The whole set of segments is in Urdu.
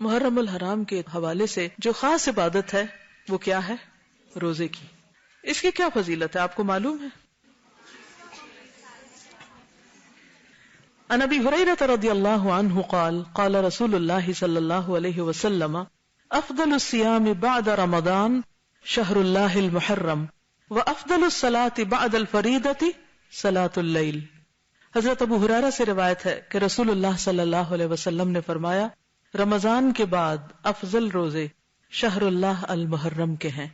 محرم الحرام کے حوالے سے جو خاص عبادت ہے وہ کیا ہے؟ روزے کی. اس کی کیا فضیلت ہے آپ کو معلوم ہے؟ عن ابی ہریرہ رضی اللہ عنہ قال قال رسول اللہ صلی اللہ علیہ وسلم افضل الصیام بعد رمضان شہر اللہ المحرم وافضل الصلاة بعد الفریضة صلاة اللیل. حضرت ابو ہریرہ سے روایت ہے کہ رسول اللہ صلی اللہ علیہ وسلم نے فرمایا رمضان کے بعد افضل روزے شہر اللہ المحرم کے ہیں،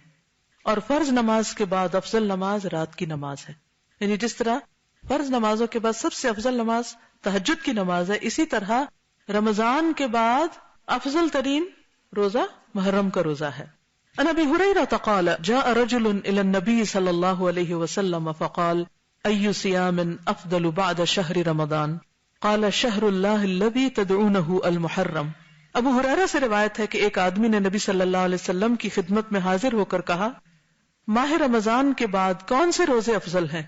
اور فرض نماز کے بعد افضل نماز رات کی نماز ہے. یعنی جس طرح فرض نمازوں کے بعد سب سے افضل نماز تہجد کی نماز ہے، اسی طرح رمضان کے بعد افضل ترین روزہ محرم کا روزہ ہے. عن ابی ہریرہ قال جاء رجل الى النبي صلی اللہ علیہ وسلم فقال ای صیام افضل بعد شہر رمضان قال شہر اللہ الذی تدعونہ المحرم. ابو ہریرہ سے روایت ہے کہ ایک آدمی نے نبی صلی اللہ علیہ وسلم کی خدمت میں حاضر ہو کر کہا ماہ رمضان کے بعد کون سے روزے افضل ہیں؟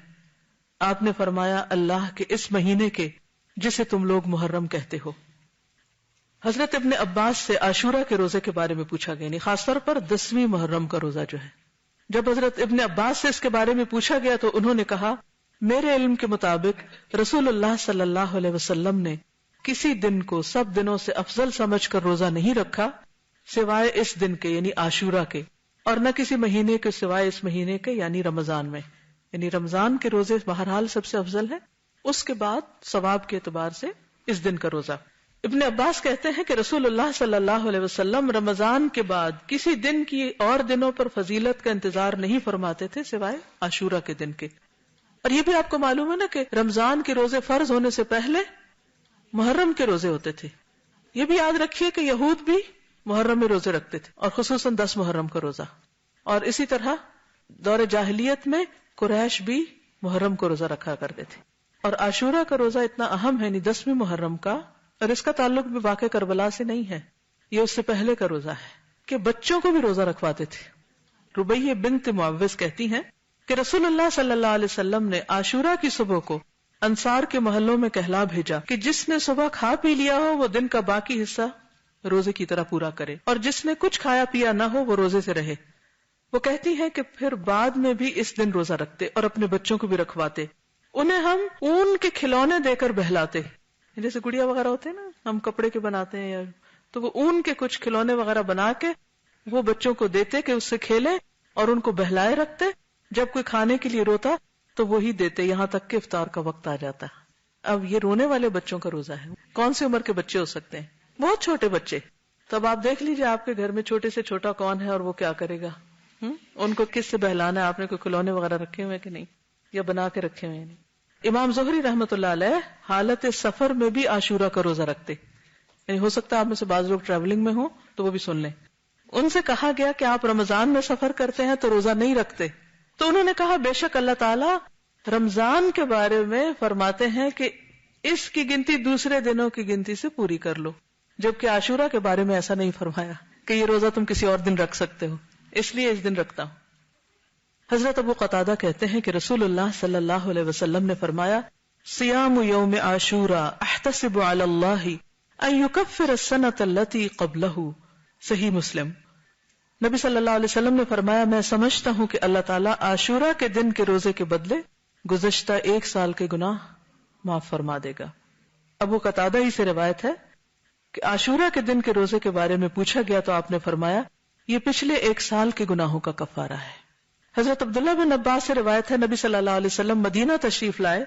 آپ نے فرمایا اللہ کے اس مہینے کے جسے تم لوگ محرم کہتے ہو. حضرت ابن عباس سے عاشورہ کے روزے کے بارے میں پوچھا گیا، یعنی خاص طور پر 10ویں محرم کا روزہ جو ہے. جب حضرت ابن عباس سے اس کے بارے میں پوچھا گیا تو انہوں نے کہا میرے علم کے مطابق رسول اللہ صلی اللہ علیہ وسلم نے کسی دن کو سب دنوں سے افضل سمجھ کر روزہ نہیں رکھا سوائے اس دن کے یعنی عاشورہ کے، اور نہ کسی مہینے کے سوائے اس مہینے کے یعنی رمضان میں. یعنی رمضان کے روزے بہرحال سب سے افضل ہیں، اس کے بعد ثواب کے اعتبار سے اس دن کا روزہ. ابن عباس کہتے ہیں کہ رسول اللہ صلی اللہ علیہ وسلم رمضان کے بعد کسی دن کی اور دنوں پر فضیلت کا انتظار نہیں فرماتے تھے سوائے عاشورہ کے دن کے. اور یہ بھی آپ کو معلوم ہے نا کہ رمضان کے روزے فرض ہونے سے پہلے محرم کے روزے ہوتے تھے. یہ بھی یاد رکھیے کہ یہود بھی محرم میں روزے رکھتے تھے، اور خصوصاً 10 محرم کا روزہ. اور اسی طرح دور جاہلیت میں قریش بھی محرم کو روزہ رکھا کرتے تھے. اور عاشورہ کا روزہ اتنا اہم ہے، یعنی 10ویں محرم کا، اور اس کا تعلق بھی واقع کربلا سے نہیں ہے، یہ اس سے پہلے کا روزہ ہے کہ بچوں کو بھی روزہ رکھواتے تھے. ربیہ بنت معوذ کہتی ہیں کہ رسول اللہ صلی اللہ علیہ وسلم نے عاشورہ کی صبح کو انصار کے محلوں میں کہلا بھیجا کہ جس نے صبح کھا پی لیا ہو وہ دن کا باقی حصہ روزے کی طرح پورا کرے، اور جس نے کچھ کھایا پیا نہ ہو وہ روزے سے رہے. وہ کہتی ہیں کہ پھر بعد میں بھی اس دن روزہ رکھتے اور اپنے بچوں کو بھی رکھواتے. انہیں ہم اون کے کھلونے دے کر بہلاتے، جیسے گڑیا وغیرہ ہوتے ہیں نا، ہم کپڑے کے بناتے ہیں، تو وہ اون کے کچھ کھلونے وغیرہ بنا کے وہ بچوں کو دیتے کہ اس سے کھیلیں، اور ان کو بہلائے رکھتے. جب کوئی کھانے کے لیے روتا تو وہی دیتے یہاں تک کہ افطار کا وقت آ جاتا. اب یہ رونے والے بچوں کا روزہ ہے. کون سی عمر کے بچے ہو سکتے ہیں؟ بہت چھوٹے بچے. تو اب آپ دیکھ لیجیے آپ کے گھر میں چھوٹے سے چھوٹا کون ہے اور وہ کیا کرے گا. ان کو کس سے بہلانا ہے؟ آپ نے کوئی کھلونے وغیرہ رکھے ہوئے کہ نہیں، یا بنا کے رکھے ہوئے نہیں. امام زہری رحمۃ اللہ علیہ حالت سفر میں بھی عاشورہ کا روزہ رکھتے. یعنی ہو سکتا ہے آپ میں سے بعض لوگ ٹریولنگ میں ہوں تو وہ بھی سن لیں. ان سے کہا گیا کہ آپ رمضان میں سفر کرتے ہیں تو روزہ نہیں رکھتے، تو انہوں نے کہا بے شک اللہ تعالیٰ رمضان کے بارے میں فرماتے ہیں کہ اس کی گنتی دوسرے دنوں کی گنتی سے پوری کر لو، جبکہ عاشورہ کے بارے میں ایسا نہیں فرمایا کہ یہ روزہ تم کسی اور دن رکھ سکتے ہو، اس لیے اس دن رکھتا ہوں. حضرت ابو قتادہ کہتے ہیں کہ رسول اللہ صلی اللہ علیہ وسلم نے فرمایا صیام یوم عاشوراء احتسب علی اللہ ان یکفر السنۃ التی قبلہ. صحیح مسلم. نبی صلی اللہ علیہ وسلم نے فرمایا میں سمجھتا ہوں کہ اللہ تعالیٰ عاشورہ کے دن کے روزے کے بدلے گزشتہ 1 سال کے گناہ معاف فرما دے گا. ابو قتادہ ہی سے روایت ہے کہ عاشورہ کے دن کے روزے کے بارے میں پوچھا گیا تو آپ نے فرمایا یہ پچھلے 1 سال کے گناہوں کا کفارہ ہے. حضرت عبداللہ بن عباس سے روایت ہے نبی صلی اللہ علیہ وسلم مدینہ تشریف لائے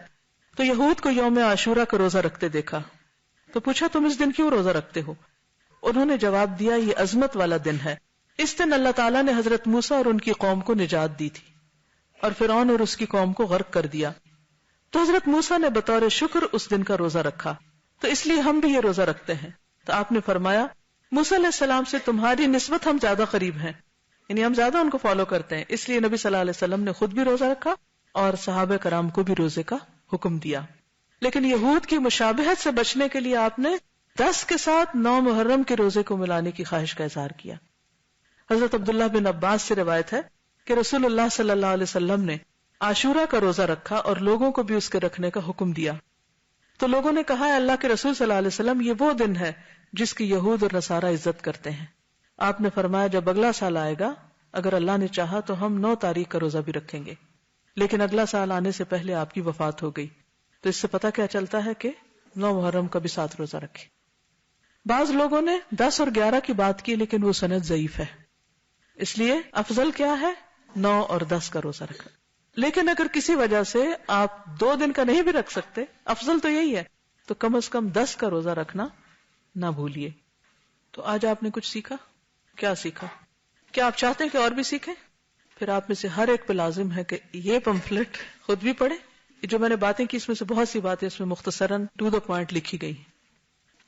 تو یہود کو یوم عاشورہ کا روزہ رکھتے دیکھا تو پوچھا تم اس دن کیوں روزہ رکھتے ہو؟ انہوں نے جواب دیا یہ عظمت والا دن ہے، اس دن اللہ تعالیٰ نے حضرت موسیٰ اور ان کی قوم کو نجات دی تھی اور فرعون اور اس کی قوم کو غرق کر دیا، تو حضرت موسیٰ نے بطور شکر اس دن کا روزہ رکھا، تو اس لیے ہم بھی یہ روزہ رکھتے ہیں. تو آپ نے فرمایا موسیٰ علیہ السلام سے تمہاری نسبت ہم زیادہ قریب ہیں، یعنی ہم زیادہ ان کو فالو کرتے ہیں، اس لیے نبی صلی اللہ علیہ وسلم نے خود بھی روزہ رکھا اور صحابہ کرام کو بھی روزے کا حکم دیا. لیکن یہود کی مشابہت سے بچنے کے لیے آپ نے 10 کے ساتھ 9 محرم کے روزے کو ملانے کی خواہش کا اظہار کیا. حضرت عبداللہ بن عباس سے روایت ہے کہ رسول اللہ صلی اللہ علیہ وسلم نے عاشورہ کا روزہ رکھا اور لوگوں کو بھی اس کے رکھنے کا حکم دیا. تو لوگوں نے کہا اللہ کے رسول صلی اللہ علیہ وسلم یہ وہ دن ہے جس کی یہود اور نصارہ عزت کرتے ہیں. آپ نے فرمایا جب اگلا سال آئے گا اگر اللہ نے چاہا تو ہم 9 تاریخ کا روزہ بھی رکھیں گے، لیکن اگلا سال آنے سے پہلے آپ کی وفات ہو گئی. تو اس سے پتہ کیا چلتا ہے کہ 9 محرم کا بھی 7 روزہ رکھیں. بعض لوگوں نے 10 اور 11 کی بات کی لیکن وہ سند ضعیف ہے، اس لیے افضل کیا ہے 9 اور 10 کا روزہ رکھنا. لیکن اگر کسی وجہ سے آپ 2 دن کا نہیں بھی رکھ سکتے، افضل تو یہی ہے، تو کم از کم 10 کا روزہ رکھنا نہ بھولیے. تو آج آپ نے کچھ سیکھا. کیا سیکھا؟ کیا آپ چاہتے ہیں کہ اور بھی سیکھیں؟ پھر آپ میں سے ہر ایک پہ لازم ہے کہ یہ پمفلٹ خود بھی پڑھیں. جو میں نے باتیں کی اس میں سے بہت سی باتیں اس میں مختصراً ٹو دا پوائنٹ لکھی گئی،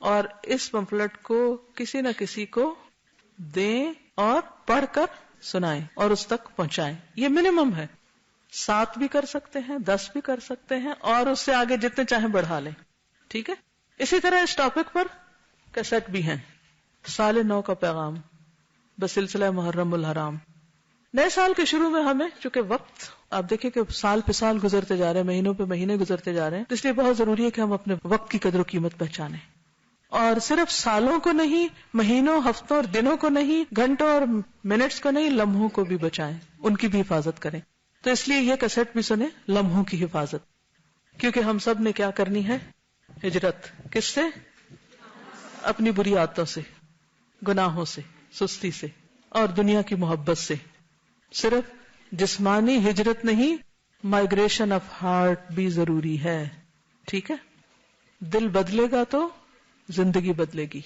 اور اس پمفلٹ کو کسی نہ کسی کو دیں اور پڑھ کر سنائیں اور اس تک پہنچائیں. یہ منیمم ہے. 7 بھی کر سکتے ہیں، 10 بھی کر سکتے ہیں، اور اس سے آگے جتنے چاہیں بڑھا لیں. ٹھیک ہے. اسی طرح اس ٹاپک پر کیسٹ بھی ہیں. سال نو کا پیغام بسلسلہ محرم الحرام. نئے سال کے شروع میں ہمیں چونکہ وقت آپ دیکھیں کہ سال پہ سال گزرتے جا رہے ہیں، مہینوں پہ مہینے گزرتے جا رہے ہیں، اس لیے بہت ضروری ہے کہ ہم اپنے وقت کی قدر و قیمت پہچانیں. اور صرف سالوں کو نہیں، مہینوں، ہفتوں اور دنوں کو نہیں، گھنٹوں اور منٹس کو نہیں، لمحوں کو بھی بچائیں، ان کی بھی حفاظت کریں. تو اس لیے یہ کیسٹ بھی سنیں، لمحوں کی حفاظت. کیونکہ ہم سب نے کیا کرنی ہے؟ ہجرت. کس سے؟ اپنی بری عادتوں سے، گناہوں سے، سستی سے اور دنیا کی محبت سے. صرف جسمانی ہجرت نہیں، مائگریشن آف ہارٹ بھی ضروری ہے. ٹھیک ہے. دل بدلے گا تو زندگی بدلے گی.